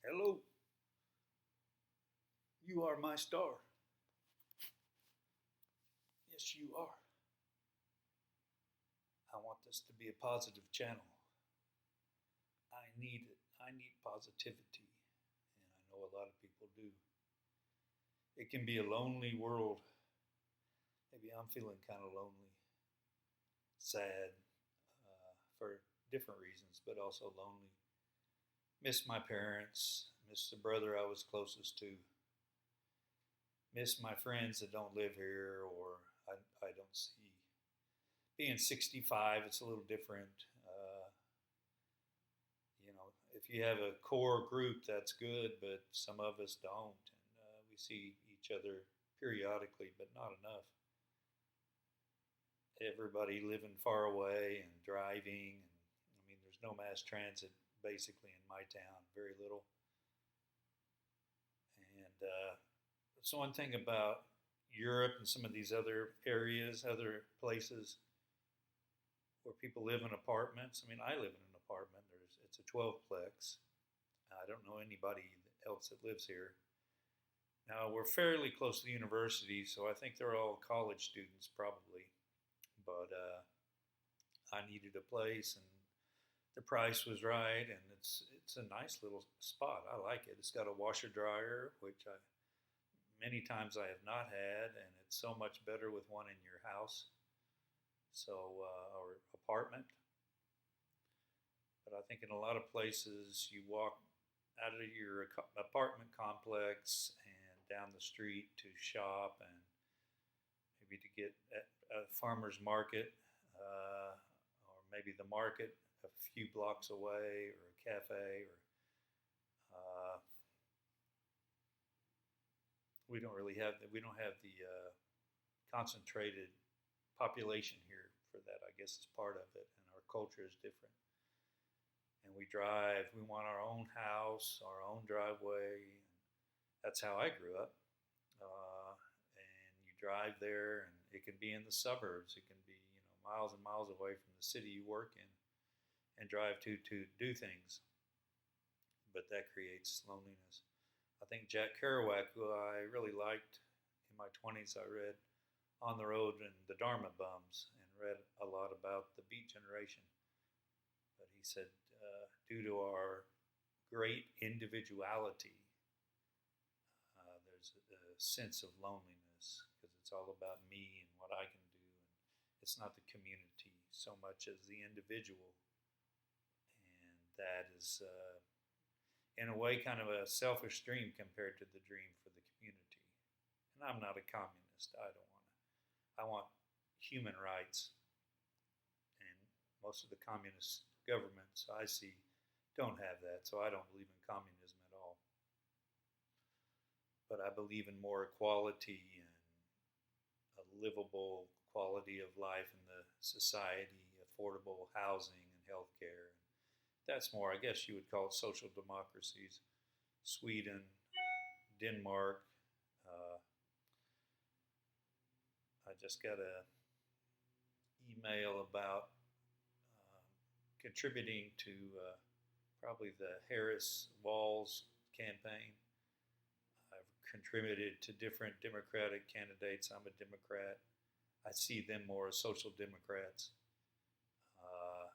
Hello, you are my star. Yes, you are. I want this to be a positive channel. I need it. I need positivity. And I know a lot of people do. It can be a lonely world. Maybe I'm feeling kind of lonely, sad for different reasons, but also lonely. Miss my parents, miss the brother I was closest to, miss my friends that don't live here or I don't see. Being 65, it's a little different. If you have a core group, that's good, but some of us don't, and we see each other periodically, but not enough. Everybody living far away and driving, and I mean, there's no mass transit basically in my town, very little. And it's one thing about Europe and some of these other areas, other places where people live in apartments. I mean, I live in an apartment. It's a 12-plex. I don't know anybody else that lives here. Now we're fairly close to the university, so I think they're all college students probably. But I needed a place, and the price was right, and it's a nice little spot. I like it. It's got a washer dryer, which I many times I have not had, and it's so much better with one in your house, so or apartment. But I think in a lot of places you walk out of your apartment complex and down the street to shop and maybe to get at a farmer's market, or maybe the market a few blocks away, or a cafe, or uh, we don't have the concentrated population here for that. I guess is part of it, and our culture is different. And we drive. We want our own house, our own driveway. And that's how I grew up. And you drive there, and it can be in the suburbs. It can be miles and miles away from the city you work in, and drive to do things. But that creates loneliness. I think Jack Kerouac, who I really liked in my 20s, I read On the Road and the Dharma Bums, and read a lot about the Beat Generation. But he said, due to our great individuality, there's a sense of loneliness because it's all about me and what I can do. And it's not the community so much as the individual. And that is, in a way, kind of a selfish dream compared to the dream for the community. And I'm not a communist. I don't want to. I want human rights. And most of the communist governments I see don't have that. So I don't believe in communism at all. But I believe in more equality and a livable quality of life in the society, affordable housing and health care. That's more, I guess you would call it social democracies. Sweden, Denmark. Uh, I just got a email about uh, contributing to probably the Harris Walls campaign. I've contributed to different Democratic candidates. I'm a Democrat. I see them more as social democrats. Uh,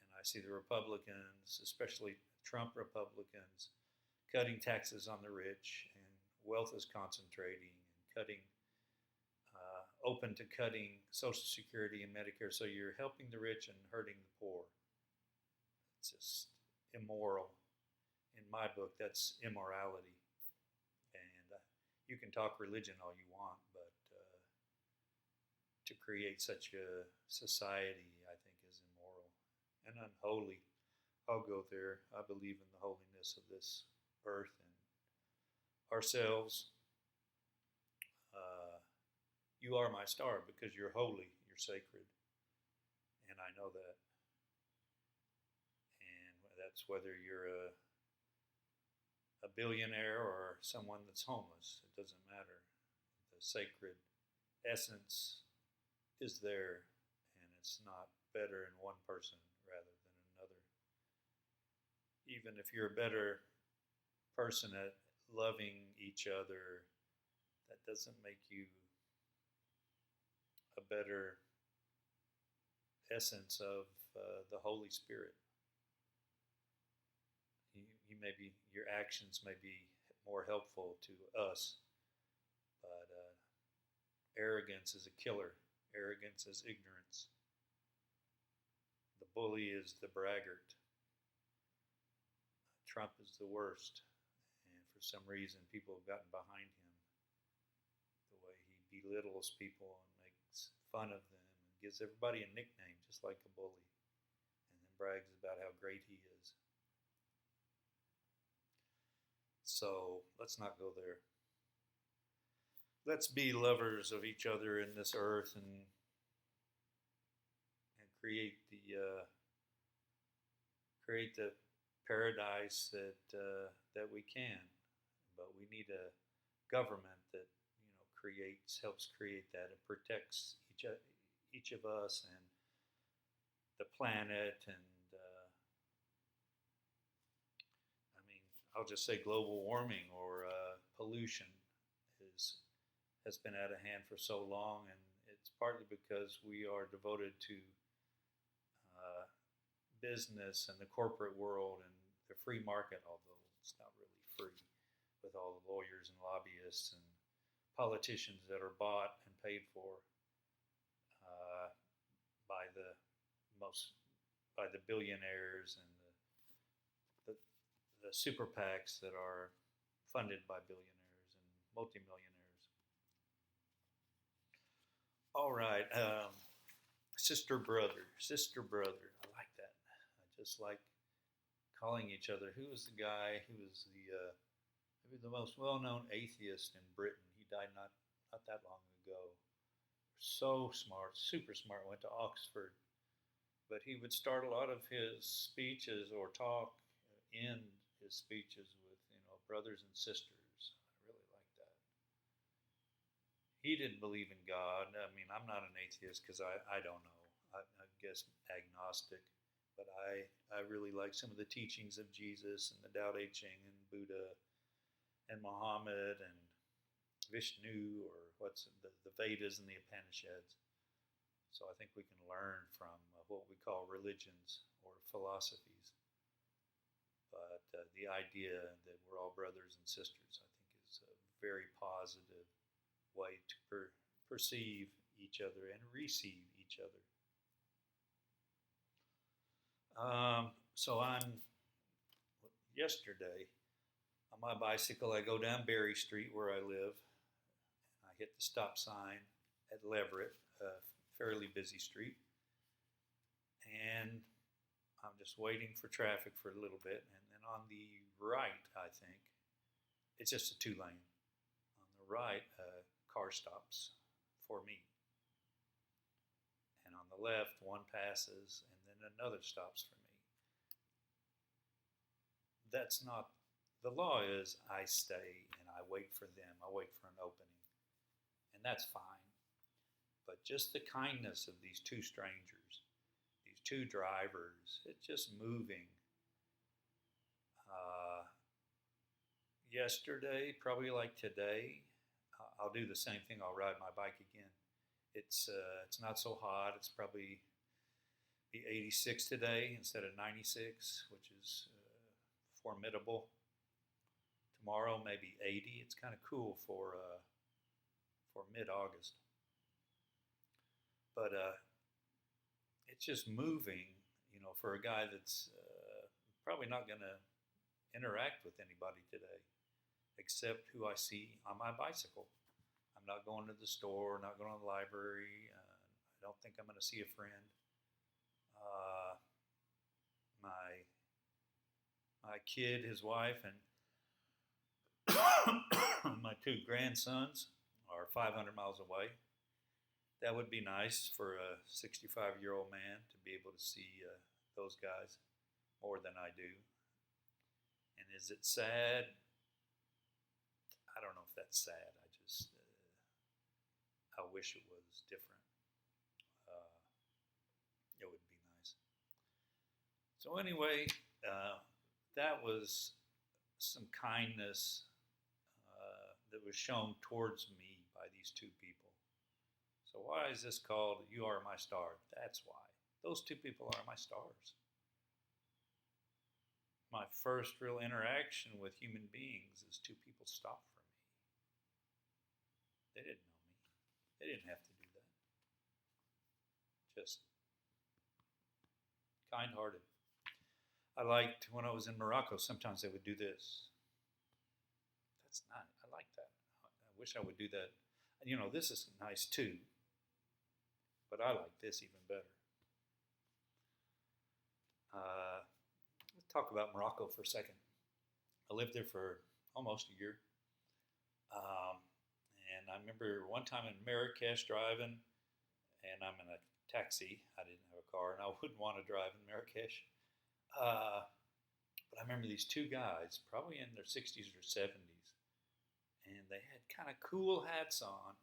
and I see the Republicans, especially Trump Republicans, cutting taxes on the rich, and wealth is concentrating and cutting, open to cutting Social Security and Medicare. So you're helping the rich and hurting the poor. It's just immoral. In my book, that's immorality. And you can talk religion all you want, but to create such a society, I think, is immoral and unholy. I'll go there. I believe in the holiness of this earth and ourselves. Uh, you are my star because you're holy, you're sacred, and I know that. And that's whether you're a billionaire or someone that's homeless. It doesn't matter. The sacred essence is there, and it's not better in one person rather than another. Even if you're a better person at loving each other, that doesn't make you a better essence of the Holy Spirit. You may be, your actions may be more helpful to us, but arrogance is a killer. Arrogance is ignorance. The bully is the braggart. Trump is the worst. And for some reason, people have gotten behind him. The way he belittles people and makes fun of them and gives everybody a nickname, just like a bully, and then brags about how great he is. So let's not go there. Let's be lovers of each other in this earth and create the paradise that we can. But we need a government that helps create that and protects each of us and the planet. And I'll just say global warming or pollution has been out of hand for so long, and it's partly because we are devoted to business and the corporate world and the free market, although it's not really free with all the lawyers and lobbyists and politicians that are bought and paid for by the billionaires and the super PACs that are funded by billionaires and multimillionaires. All right, sister brother. I like that. I just like calling each other. Who was the guy who was maybe the most well-known atheist in Britain? He died not that long ago. So smart, super smart. Went to Oxford, but he would start a lot of his speeches or talk in his speeches with brothers and sisters. I really like that. He didn't believe in God. I mean, I'm not an atheist because I don't know. I guess agnostic, but I really like some of the teachings of Jesus and the Tao Te Ching and Buddha and Muhammad and Vishnu, or what's the Vedas and the Upanishads. So I think we can learn from what we call religions or philosophies. But the idea that we're all brothers and sisters, I think, is a very positive way to perceive each other and receive each other. So yesterday, on my bicycle, I go down Berry Street where I live. I hit the stop sign at Leverett, a fairly busy street. And I'm just waiting for traffic for a little bit. And then on the right, I think, it's just a 2-lane. On the right, a car stops for me. And on the left, one passes, and then another stops for me. That's not, the law is I stay and I wait for them. I wait for an opening. And that's fine. But just the kindness of these two strangers, these two drivers, it's just moving. Yesterday, probably like today, I'll do the same thing. I'll ride my bike again. It's not so hot. It's probably be 86 today instead of 96, which is formidable. Tomorrow maybe 80. It's kind of cool for mid-August. But it's just moving, for a guy that's probably not going to interact with anybody today, except who I see on my bicycle. I'm not going to the store, not going to the library. I don't think I'm going to see a friend. My kid, his wife, and my 2 grandsons are 500 miles away. That would be nice for a 65-year-old man to be able to see those guys more than I do. And is it sad? I don't know if that's sad. I wish it was different. It would be nice. So anyway, that was some kindness that was shown towards me by these two people. So why is this called You Are My Star? That's why. Those two people are my stars. My first real interaction with human beings is two people stopped for me. They didn't know me. They didn't have to do that. Just kind-hearted. I liked when I was in Morocco, sometimes they would do this. That's not, I like that. I wish I would do that. You know, this is nice too, but I like this even better. Let's talk about Morocco for a second. I lived there for almost a year. And I remember one time in Marrakesh driving, and I'm in a taxi. I didn't have a car, and I wouldn't want to drive in Marrakesh. But I remember these two guys, probably in their 60s or 70s, and they had kind of cool hats on,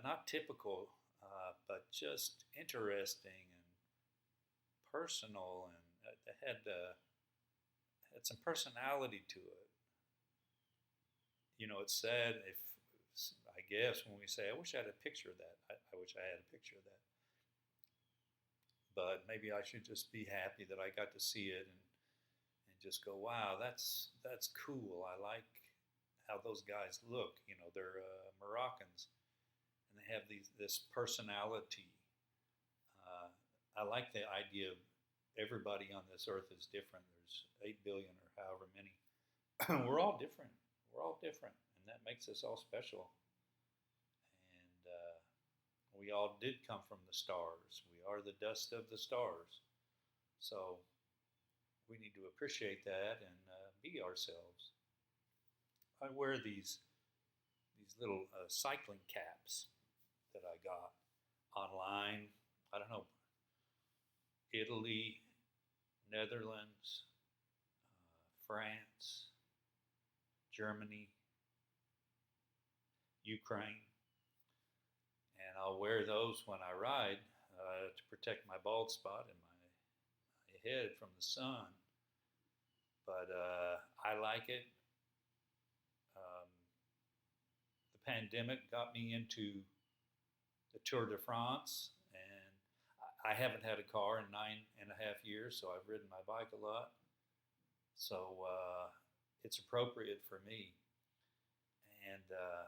not typical, but just interesting and personal, and they had some personality to it. You know, it's sad if, I guess, when we say, I wish I had a picture of that. I wish I had a picture of that. But maybe I should just be happy that I got to see it and just go, wow, that's cool. I like how those guys look. You know, they're Moroccans, and they have this personality. I like the idea of everybody on this earth is different. There's 8 billion or however many. We're all different. We're all different, and that makes us all special. And we all did come from the stars. We are the dust of the stars. So we need to appreciate that and be ourselves. I wear these little cycling caps that I got online. I don't know, Italy, Netherlands, France, Germany, Ukraine. And I'll wear those when I ride to protect my bald spot and my head from the sun. But I like it. The pandemic got me into the Tour de France, and I haven't had a car in 9.5 years, so I've ridden my bike a lot. So it's appropriate for me. And I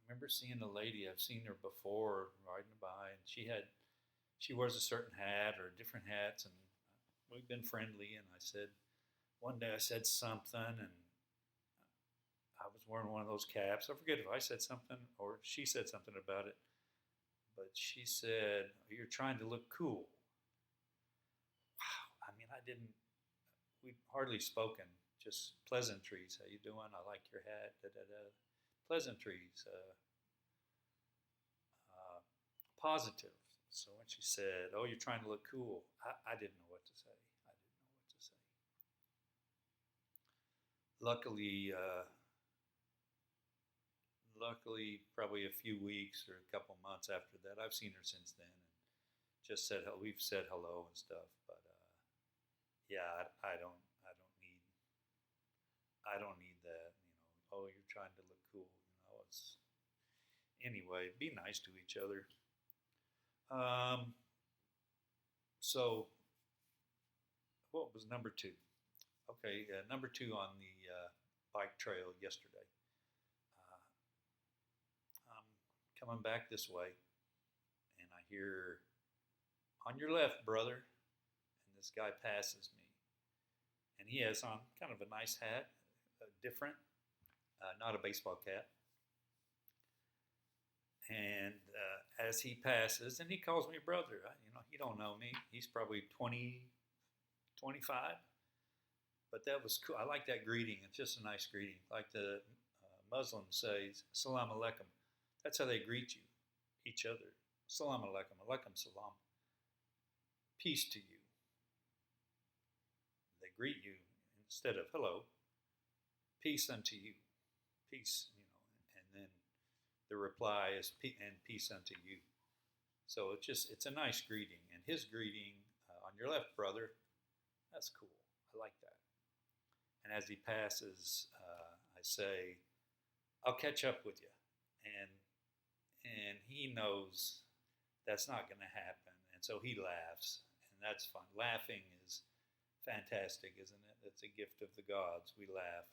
remember seeing a lady, I've seen her before riding by, and she wears a certain hat or different hats, and we've been friendly. And one day I said something, and I was wearing one of those caps. I forget if I said something or she said something about it, but she said, "You're trying to look cool." Wow, I mean, we've hardly spoken, just pleasantries. How you doing? I like your hat, da-da-da. Pleasantries, positive. So when she said, "Oh, you're trying to look cool," I didn't know what to say. I didn't know what to say. Luckily, probably a few weeks or a couple months after that, I've seen her since then, and just we've said hello and stuff. But yeah, I don't need that. You know, oh, you're trying to look cool. You know, anyway. Be nice to each other. So what was number 2? Okay, number 2 on the bike trail yesterday. I'm coming back this way, and I hear, "On your left, brother," and this guy passes me, and he has on kind of a nice hat, different, not a baseball cap. And as he passes, and he calls me brother, he don't know me. He's probably 20, 25. But that was cool. I like that greeting. It's just a nice greeting. Like the Muslim says, "Salam alaikum." That's how they greet you, each other. Salam alaikum, alaikum salam. Peace to you. They greet you instead of hello. Peace unto you. Peace, and then the reply is and peace unto you. So it's a nice greeting. And his greeting, "On your left, brother," that's cool. I like that. And And as he passes, I say, "I'll catch up with you," and he knows that's not going to happen, and so he laughs, and that's fun. Laughing is fantastic, isn't it? It's a gift of the gods. We laugh,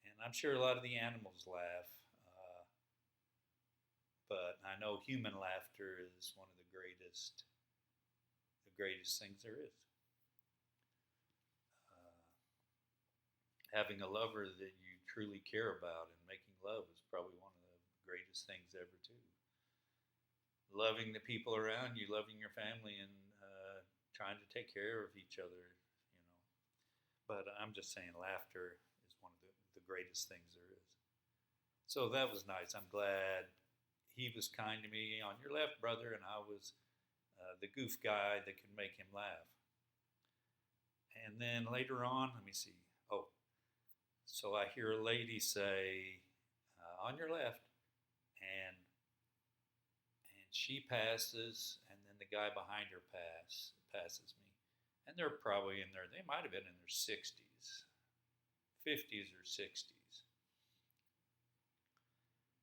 and I'm sure a lot of the animals laugh, but I know human laughter is one of the greatest things there is. Having a lover that you truly care about and making love is probably one of the greatest things ever too. Loving the people around you, loving your family, and trying to take care of each other, you know. But I'm just saying, laughter is one of the greatest things there is. So that was nice. I'm glad he was kind to me. On your left, brother, and I was the goof guy that could make him laugh. And then later on, let me see. Oh, so I hear a lady say, "On your left," and she passes, and then the guy behind her passes me, and they're probably in there. They might have been in their 60s, 50s or 60s.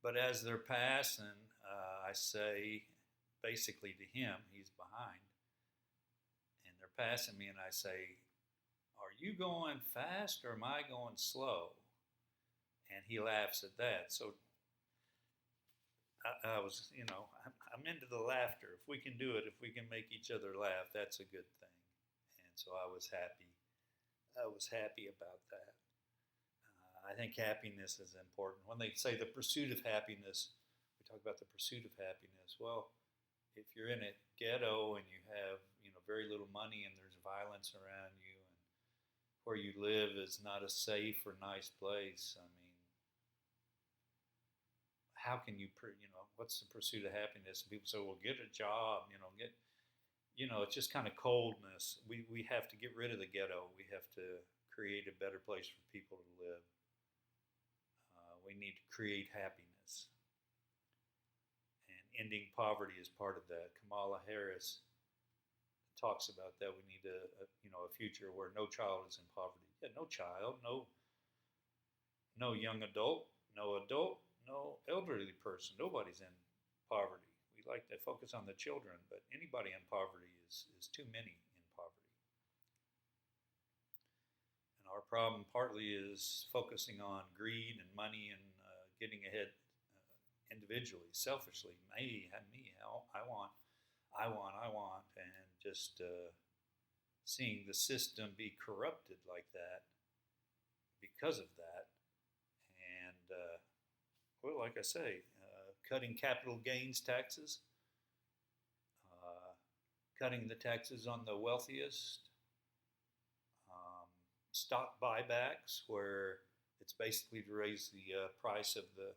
But as they're passing, I say basically to him, he's behind, and they're passing me, and I say, "Are you going fast or am I going slow?" And he laughs at that. So I was, I'm into the laughter. If we can do it, if we can make each other laugh, that's a good thing. And so I was happy. I was happy about that. I think happiness is important. When they say the pursuit of happiness, we talk about the pursuit of happiness. Well, if you're in a ghetto and you have, very little money and there's violence around you, and where you live is not a safe or nice place, I mean, how can you, what's the pursuit of happiness? And people say, well, get a job, it's just kind of coldness. We have to get rid of the ghetto. We have to create a better place for people to live. We need to create happiness. And ending poverty is part of that. Kamala Harris talks about that. We need a future where no child is in poverty. Yeah, no child, no young adult, no elderly person. Nobody's in poverty. We like to focus on the children, but anybody in poverty is too many in poverty. And our problem partly is focusing on greed and money and getting ahead individually, selfishly. Me, I want, and just seeing the system be corrupted like that because of that. And, well, like I say, cutting capital gains taxes, cutting the taxes on the wealthiest, stock buybacks, where it's basically to raise the price of the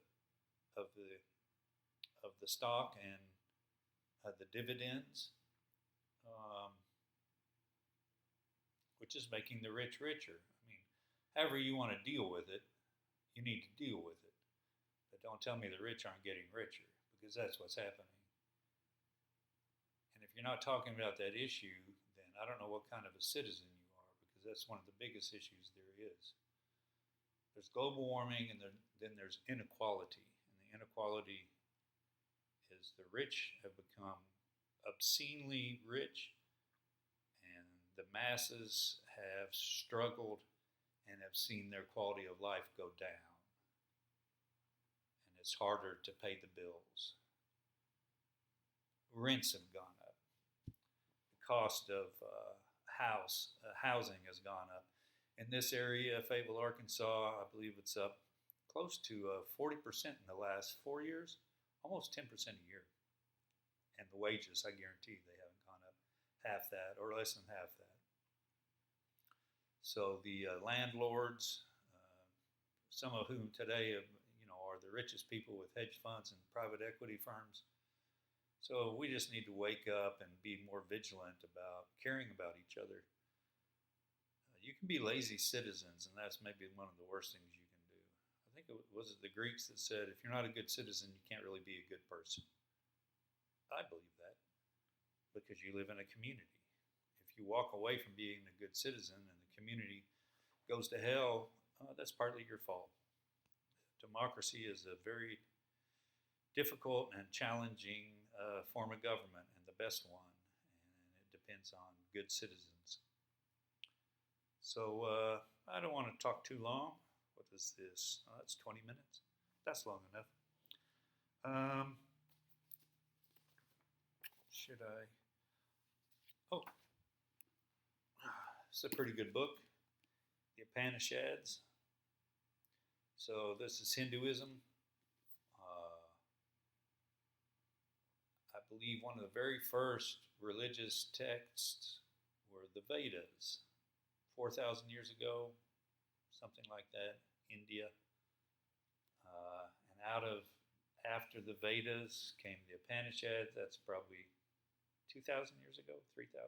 stock and the dividends, which is making the rich richer. I mean, however you want to deal with it, you need to deal with it. But don't tell me the rich aren't getting richer, because that's what's happening. And if you're not talking about that issue, then I don't know what kind of a citizen you are, because that's one of the biggest issues there is. There's global warming, and then there's inequality. And the inequality is the rich have become obscenely rich, and the masses have struggled and have seen their quality of life go down. And it's harder to pay the bills. Rents have gone up. The cost of housing has gone up. In this area, Fayetteville, Arkansas, I believe it's up close to 40% in the last 4 years, almost 10% a year. And the wages, I guarantee they haven't gone up half that or less than half that. So the landlords, some of whom today are the richest people with hedge funds and private equity firms. So we just need to wake up and be more vigilant about caring about each other. You can be lazy citizens, and that's maybe one of the worst things you can do. I think it was the Greeks that said, if you're not a good citizen, you can't really be a good person. I believe that, because you live in a community. If you walk away from being a good citizen and the community goes to hell, that's partly your fault. Democracy is a very difficult and challenging form of government, and the best one, and it depends on good citizens. So I don't want to talk too long. What is this? Oh, that's 20 minutes. That's long enough. Should I? Oh, it's a pretty good book, The Upanishads. So this is Hinduism. I believe one of the very first religious texts were the Vedas, 4,000 years ago, something like that, India. And after the Vedas came the Upanishads. That's probably 2,000 years ago, 3,000.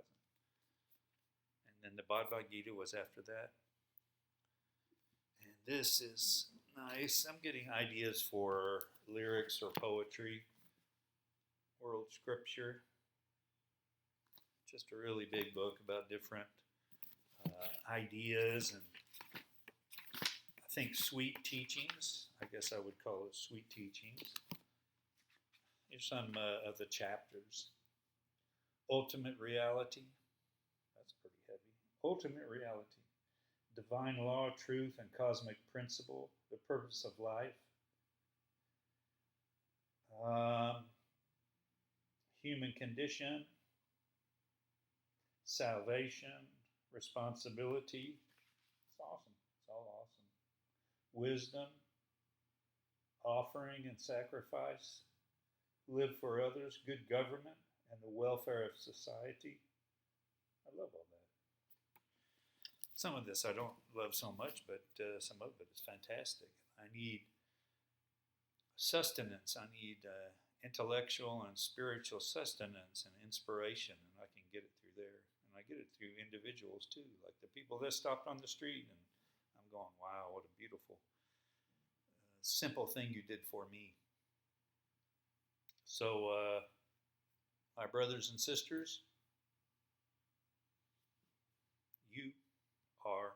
And then the Bhagavad Gita was after that. And this is nice. I'm getting ideas for lyrics or poetry, world scripture. Just a really big book about different ideas and I think sweet teachings. I guess I would call it sweet teachings. Here's some of the chapters. Ultimate reality. That's pretty heavy. Ultimate reality. Divine law, truth, and cosmic principle. The purpose of life. Human condition. Salvation. Responsibility. It's awesome. It's all awesome. Wisdom. Offering and sacrifice. Live for others. Good government. And the welfare of society. I love all that. Some of this I don't love so much, but some of it is fantastic. I need sustenance. I need intellectual and spiritual sustenance and inspiration, and I can get it through there. And I get it through individuals too, like the people that stopped on the street, and I'm going, wow, what a beautiful, simple thing you did for me. So, my brothers and sisters, you are